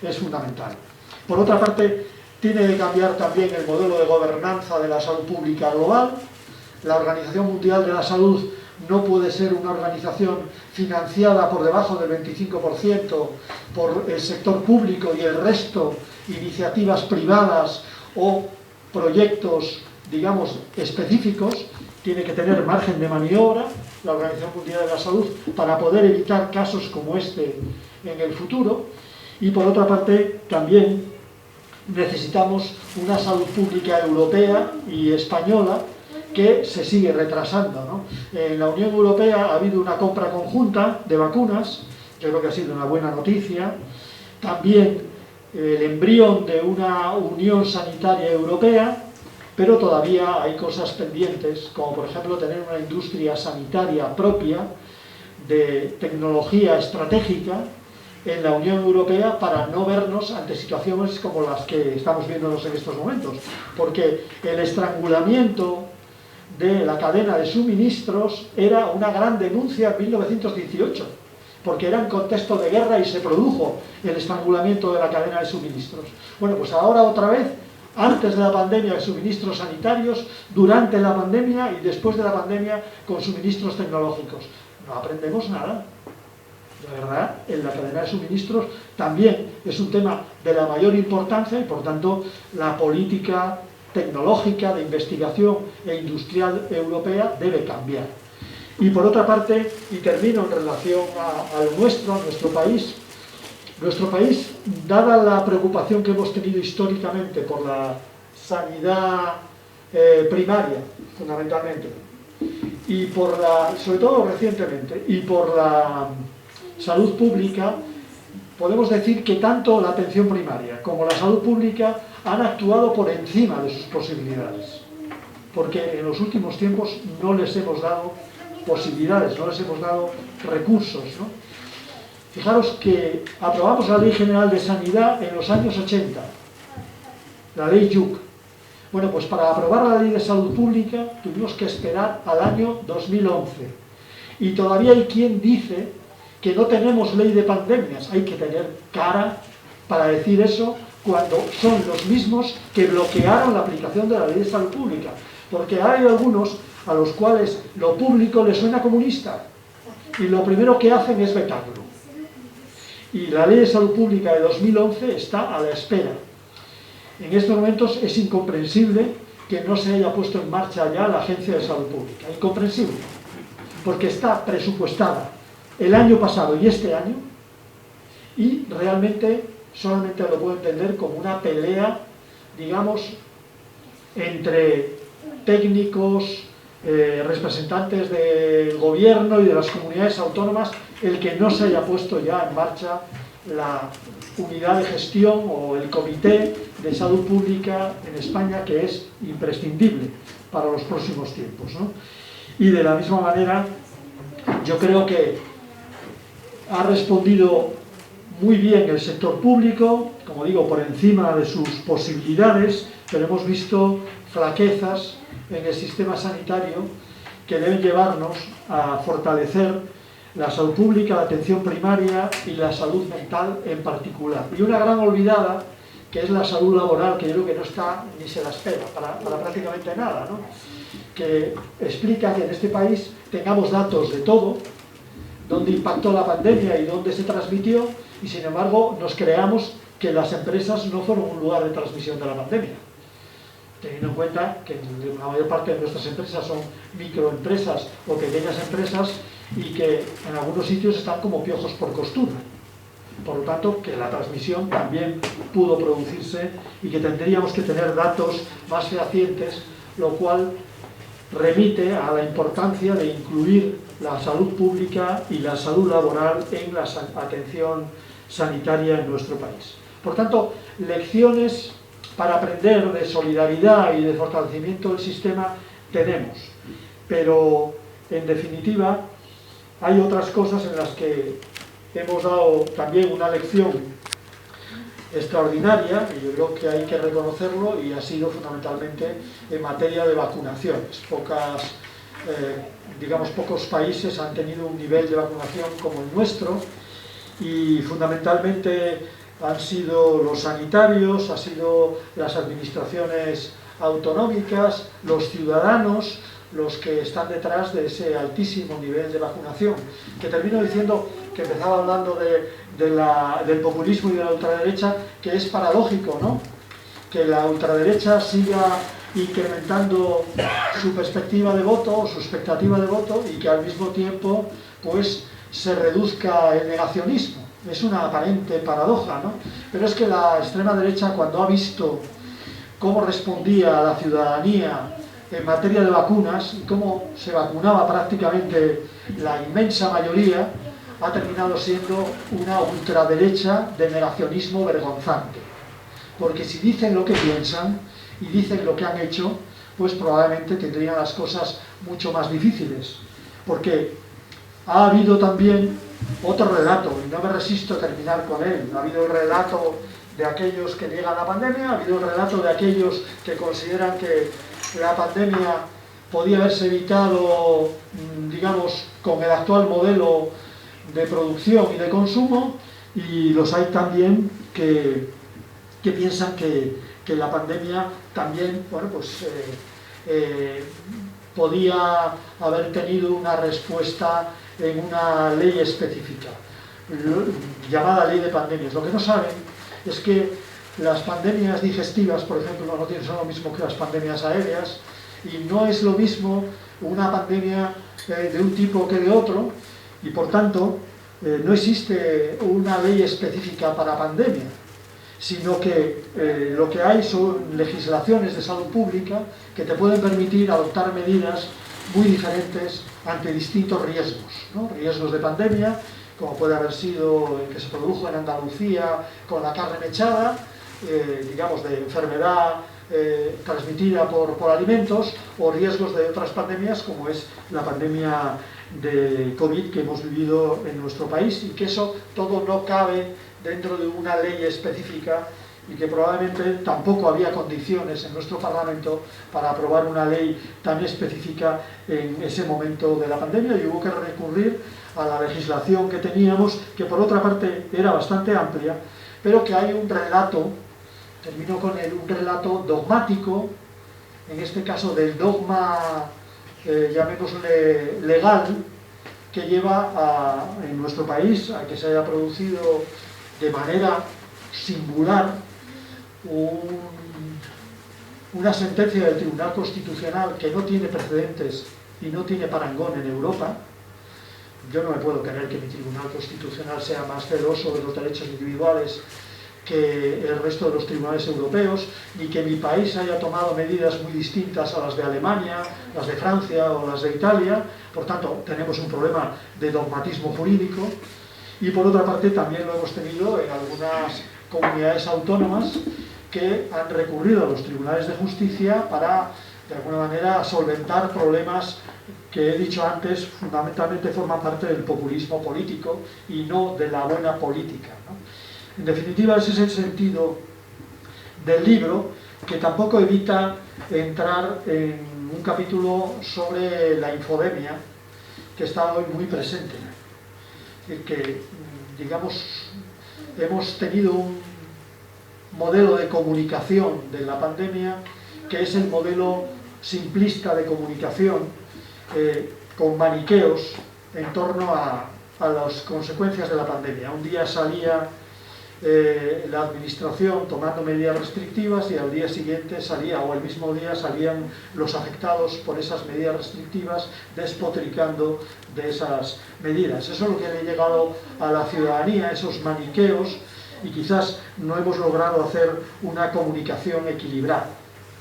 es fundamental. Por otra parte, tiene que cambiar también el modelo de gobernanza de la salud pública global. La Organización Mundial de la Salud no puede ser una organización financiada por debajo del 25% por el sector público y el resto iniciativas privadas o proyectos, digamos, específicos. Tiene que tener margen de maniobra la Organización Mundial de la Salud para poder evitar casos como este en el futuro. Y por otra parte, también necesitamos una salud pública europea y española que se sigue retrasando, ¿no? En la Unión Europea ha habido una compra conjunta de vacunas, yo creo que ha sido una buena noticia. También el embrión de una Unión Sanitaria Europea, pero todavía hay cosas pendientes, como por ejemplo tener una industria sanitaria propia de tecnología estratégica en la Unión Europea para no vernos ante situaciones como las que estamos viéndonos en estos momentos, porque el estrangulamiento de la cadena de suministros era una gran denuncia en 1918, porque era en contexto de guerra y se produjo el estrangulamiento de la cadena de suministros. Bueno, pues ahora otra vez, antes de la pandemia, de suministros sanitarios, durante la pandemia y después de la pandemia con suministros tecnológicos. No aprendemos nada. La verdad, en la cadena de suministros también es un tema de la mayor importancia y, por tanto, la política tecnológica, de investigación e industrial europea debe cambiar. Y por otra parte, y termino en relación a nuestro país, dada la preocupación que hemos tenido históricamente por la sanidad primaria, fundamentalmente, y por sobre todo recientemente, y por la salud pública, podemos decir que tanto la atención primaria como la salud pública han actuado por encima de sus posibilidades, porque en los últimos tiempos no les hemos dado posibilidades, no les hemos dado recursos, ¿no? Fijaros que aprobamos la Ley General de Sanidad en los años 80, la Ley JUC. Bueno, pues para aprobar la Ley de Salud Pública tuvimos que esperar al año 2011. Y todavía hay quien dice que no tenemos ley de pandemias. Hay que tener cara para decir eso cuando son los mismos que bloquearon la aplicación de la Ley de Salud Pública. Porque hay algunos a los cuales lo público les suena comunista y lo primero que hacen es vetarlo. Y la Ley de Salud Pública de 2011 está a la espera. En estos momentos es incomprensible que no se haya puesto en marcha ya la Agencia de Salud Pública. Incomprensible, porque está presupuestada el año pasado y este año, y realmente solamente lo puedo entender como una pelea, digamos, entre técnicos, representantes del gobierno y de las comunidades autónomas, el que no se haya puesto ya en marcha la unidad de gestión o el comité de salud pública en España, que es imprescindible para los próximos tiempos, ¿no? Y de la misma manera, yo creo que ha respondido muy bien el sector público, como digo, por encima de sus posibilidades, pero hemos visto flaquezas en el sistema sanitario que deben llevarnos a fortalecer la salud pública, la atención primaria y la salud mental en particular. Y una gran olvidada, que es la salud laboral, que yo creo que no está ni se la espera para prácticamente nada, ¿no? Que explica que en este país tengamos datos de todo, dónde impactó la pandemia y dónde se transmitió, y sin embargo nos creamos que las empresas no fueron un lugar de transmisión de la pandemia, teniendo en cuenta que la mayor parte de nuestras empresas son microempresas o pequeñas empresas y que en algunos sitios están como piojos por costura. Por lo tanto, que la transmisión también pudo producirse y que tendríamos que tener datos más fehacientes, lo cual remite a la importancia de incluir la salud pública y la salud laboral en la atención sanitaria en nuestro país. Por tanto, lecciones para aprender de solidaridad y de fortalecimiento del sistema tenemos, pero en definitiva hay otras cosas en las que hemos dado también una lección extraordinaria, y yo creo que hay que reconocerlo, y ha sido fundamentalmente en materia de vacunaciones. Pocos países han tenido un nivel de vacunación como el nuestro, y fundamentalmente han sido los sanitarios, han sido las administraciones autonómicas, los ciudadanos, los que están detrás de ese altísimo nivel de vacunación. Que termino diciendo que empezaba hablando del populismo y de la ultraderecha, que es paradójico, ¿no? Que la ultraderecha siga incrementando su perspectiva de voto, su expectativa de voto, y que al mismo tiempo pues se reduzca el negacionismo. Es una aparente paradoja, ¿no? Pero es que la extrema derecha, cuando ha visto cómo respondía a la ciudadanía en materia de vacunas y cómo se vacunaba prácticamente la inmensa mayoría, ha terminado siendo una ultraderecha de negacionismo vergonzante. Porque si dicen lo que piensan y dicen lo que han hecho, pues probablemente tendrían las cosas mucho más difíciles. Porque ha habido también otro relato, y no me resisto a terminar con él. Ha habido el relato de aquellos que niegan la pandemia, ha habido el relato de aquellos que consideran que la pandemia podía haberse evitado, digamos, con el actual modelo de producción y de consumo, y los hay también que piensan que la pandemia también, bueno, pues podía haber tenido una respuesta en una ley específica, llamada ley de pandemias. Lo que no saben es que las pandemias digestivas, por ejemplo, no son lo mismo que las pandemias aéreas, y no es lo mismo una pandemia de un tipo que de otro, y por tanto no existe una ley específica para pandemia, sino que lo que hay son legislaciones de salud pública que te pueden permitir adoptar medidas muy diferentes ante distintos riesgos, ¿no? Riesgos de pandemia, como puede haber sido el que se produjo en Andalucía con la carne mechada, digamos, de enfermedad transmitida por alimentos, o riesgos de otras pandemias como es la pandemia de COVID que hemos vivido en nuestro país, y que eso todo no cabe dentro de una ley específica, y que probablemente tampoco había condiciones en nuestro Parlamento para aprobar una ley tan específica en ese momento de la pandemia, y hubo que recurrir a la legislación que teníamos, que por otra parte era bastante amplia, pero que hay un relato, termino con él, un relato dogmático, en este caso del dogma, llamémosle legal, que lleva en nuestro país a que se haya producido de manera singular una sentencia del Tribunal Constitucional que no tiene precedentes y no tiene parangón en Europa. Yo no me puedo creer que mi Tribunal Constitucional sea más celoso de los derechos individuales que el resto de los tribunales europeos, ni que mi país haya tomado medidas muy distintas a las de Alemania, las de Francia o las de Italia. Por tanto, tenemos un problema de dogmatismo jurídico. Y por otra parte también lo hemos tenido en algunas comunidades autónomas que han recurrido a los tribunales de justicia para, de alguna manera, solventar problemas que he dicho antes, fundamentalmente forman parte del populismo político y no de la buena política, ¿no? En definitiva, ese es el sentido del libro, que tampoco evita entrar en un capítulo sobre la infodemia, que está hoy muy presente. Que, digamos, hemos tenido un modelo de comunicación de la pandemia que es el modelo simplista de comunicación, con maniqueos en torno a las consecuencias de la pandemia. Un día salía la administración tomando medidas restrictivas, y al día siguiente salía, o el mismo día salían los afectados por esas medidas restrictivas despotricando de esas medidas. Eso es lo que le ha llegado a la ciudadanía, esos maniqueos, y quizás no hemos logrado hacer una comunicación equilibrada.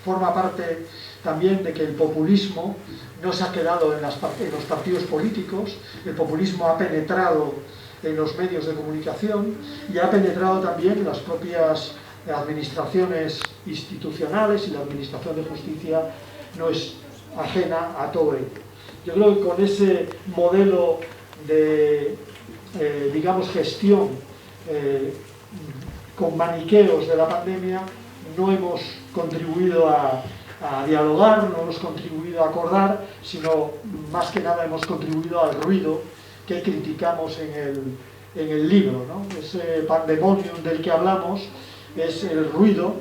Forma parte también de que el populismo no se ha quedado en los partidos políticos. El populismo ha penetrado en los medios de comunicación y ha penetrado también en las propias administraciones institucionales, y la administración de justicia no es ajena a todo ello. Yo creo que con ese modelo de, digamos, gestión con maniqueos de la pandemia, no hemos contribuido a dialogar, no hemos contribuido a acordar, sino más que nada hemos contribuido al ruido que criticamos en en el libro, ¿no? Ese pandemonium del que hablamos es el ruido,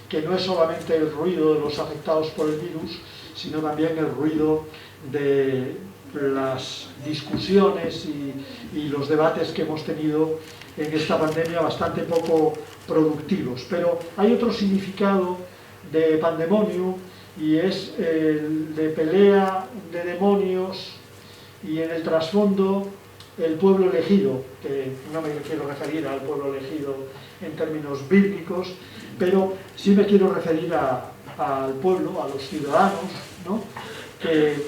que no es solamente el ruido de los afectados por el virus, sino también el ruido de las discusiones y los debates que hemos tenido en esta pandemia, bastante poco productivos. Pero hay otro significado de pandemonium, y es el de pelea de demonios, y en el trasfondo el pueblo elegido, que no me quiero referir al pueblo elegido en términos bíblicos, pero sí me quiero referir al pueblo, a los ciudadanos, ¿no? Que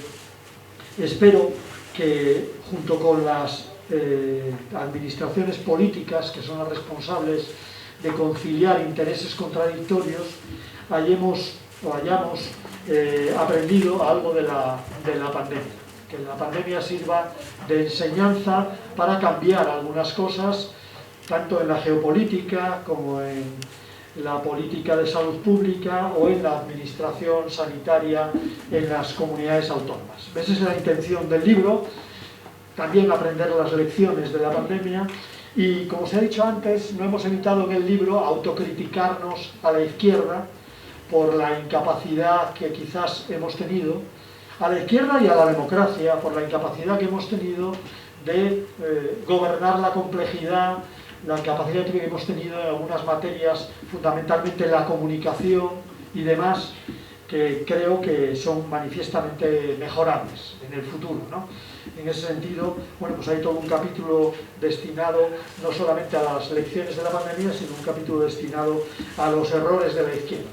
espero que junto con las administraciones políticas, que son las responsables de conciliar intereses contradictorios, hayamos aprendido algo de la pandemia, que la pandemia sirva de enseñanza para cambiar algunas cosas, tanto en la geopolítica como en la política de salud pública o en la administración sanitaria en las comunidades autónomas. Esa es la intención del libro, también aprender las lecciones de la pandemia. Y como se ha dicho antes, no hemos evitado en el libro autocriticarnos a la izquierda por la incapacidad que quizás hemos tenido, a la izquierda y a la democracia, por la incapacidad que hemos tenido de gobernar la complejidad, la capacidad que hemos tenido en algunas materias, fundamentalmente la comunicación y demás, que creo que son manifiestamente mejorables en el futuro, ¿no? En ese sentido, bueno, pues hay todo un capítulo destinado no solamente a las lecciones de la pandemia, sino un capítulo destinado a los errores de la izquierda.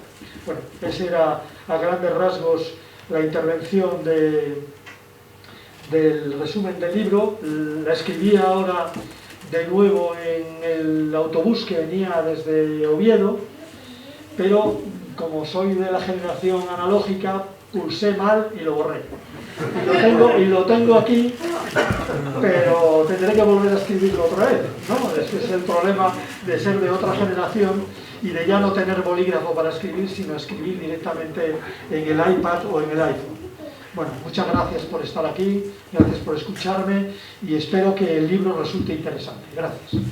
Bueno, esa era a grandes rasgos la intervención del resumen del libro. La escribí ahora de nuevo en el autobús que venía desde Oviedo, pero como soy de la generación analógica, pulsé mal y lo borré. Y lo tengo aquí, pero tendré que volver a escribirlo otra vez, ¿no? Ese es el problema de ser de otra generación y de ya no tener bolígrafo para escribir, sino escribir directamente en el iPad o en el iPhone. Bueno, muchas gracias por estar aquí, gracias por escucharme y espero que el libro resulte interesante. Gracias.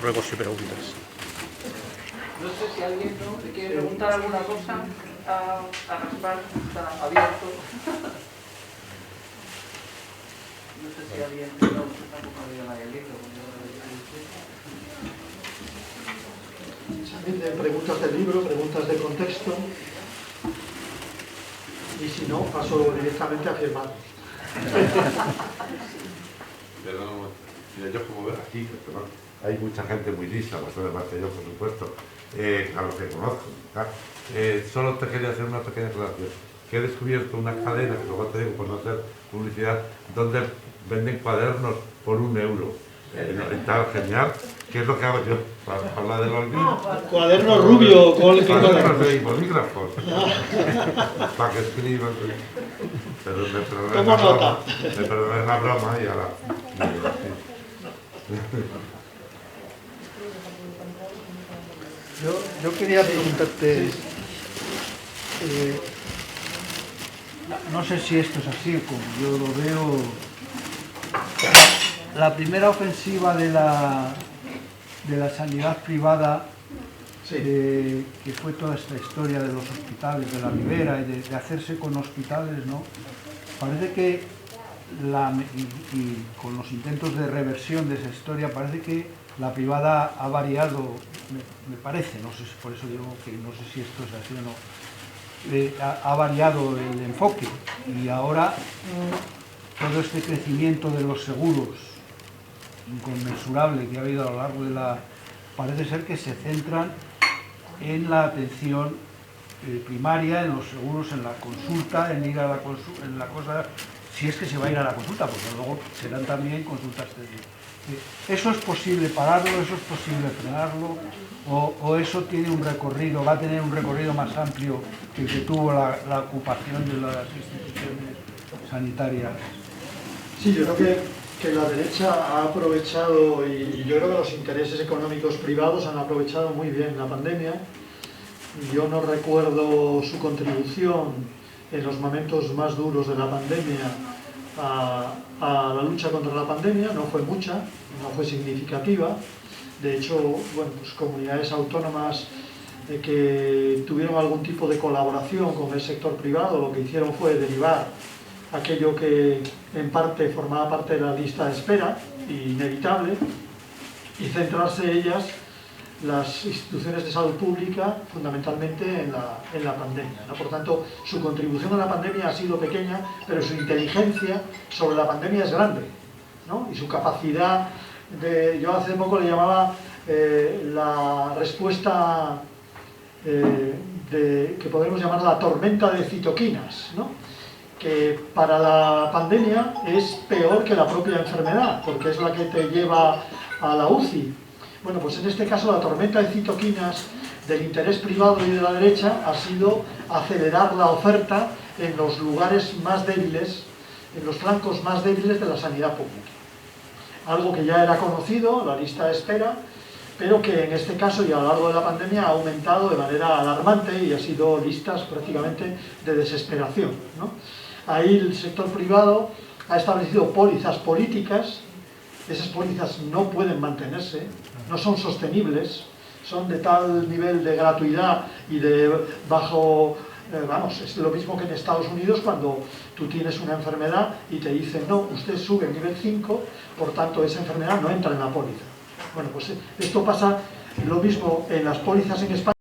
Ruego si preguntas. No sé si alguien le quiere preguntar alguna cosa a Gaspar, está abierto. No sé si alguien tampoco ha leído nadie el libro. También de preguntas del libro, preguntas de contexto, y si no, paso directamente a firmar. Perdón, mira, yo como veo aquí, perdón, hay mucha gente muy lista, bastante más que yo, por supuesto, a los que conozco. Solo te quería hacer una pequeña aclaración. Que he descubierto una cadena, que luego te digo por no hacer publicidad, donde venden cuadernos por €1. Está genial. ¿Qué es lo que hago yo para hablar de los libros? Cuaderno rubio, cuadernos de bolígrafos. Para que escriban. Pero me perdonen la broma y ahora. Yo quería preguntarte, no sé si esto es así, como yo lo veo, la primera ofensiva de la sanidad privada, que fue toda esta historia de los hospitales de la Ribera y de hacerse con hospitales, ¿no? Parece que, y con los intentos de reversión de esa historia, parece que la privada ha variado, me parece, no sé, por eso digo que no sé si esto es así o no, ha variado el enfoque y ahora todo este crecimiento de los seguros inconmensurable que ha habido a lo largo de parece ser que se centran en la atención primaria, en los seguros, en la consulta, en ir a la consulta, en la cosa, si es que se va a ir a la consulta, porque luego serán también consultas técnicas. ¿Eso es posible pararlo? ¿Eso es posible frenarlo? ¿O eso tiene un recorrido, va a tener un recorrido más amplio que el que tuvo la ocupación de las instituciones sanitarias? Sí, yo creo que que la derecha ha aprovechado, y yo creo que los intereses económicos privados han aprovechado muy bien la pandemia. Yo no recuerdo su contribución en los momentos más duros de la pandemia a la lucha contra la pandemia, no fue mucha, no fue significativa. De hecho, bueno, pues comunidades autónomas que tuvieron algún tipo de colaboración con el sector privado, lo que hicieron fue derivar aquello que en parte formaba parte de la lista de espera, inevitable, y centrarse ellas, las instituciones de salud pública, fundamentalmente en la pandemia, ¿no? Por tanto, su contribución a la pandemia ha sido pequeña, pero su inteligencia sobre la pandemia es grande, ¿no? Y su capacidad de... Yo hace poco le llamaba la respuesta que podemos llamar la tormenta de citoquinas, ¿no? Que para la pandemia es peor que la propia enfermedad, porque es la que te lleva a la UCI. Bueno, pues en este caso la tormenta de citoquinas del interés privado y de la derecha ha sido acelerar la oferta en los lugares más débiles, en los flancos más débiles de la sanidad pública. Algo que ya era conocido, la lista de espera, pero que en este caso y a lo largo de la pandemia ha aumentado de manera alarmante y ha sido listas prácticamente de desesperación, ¿no? Ahí el sector privado ha establecido pólizas políticas. Esas pólizas no pueden mantenerse, no son sostenibles, son de tal nivel de gratuidad y de bajo... vamos, es lo mismo que en Estados Unidos cuando tú tienes una enfermedad y te dicen no, usted sube nivel 5, por tanto esa enfermedad no entra en la póliza. Bueno, pues esto pasa lo mismo en las pólizas en España.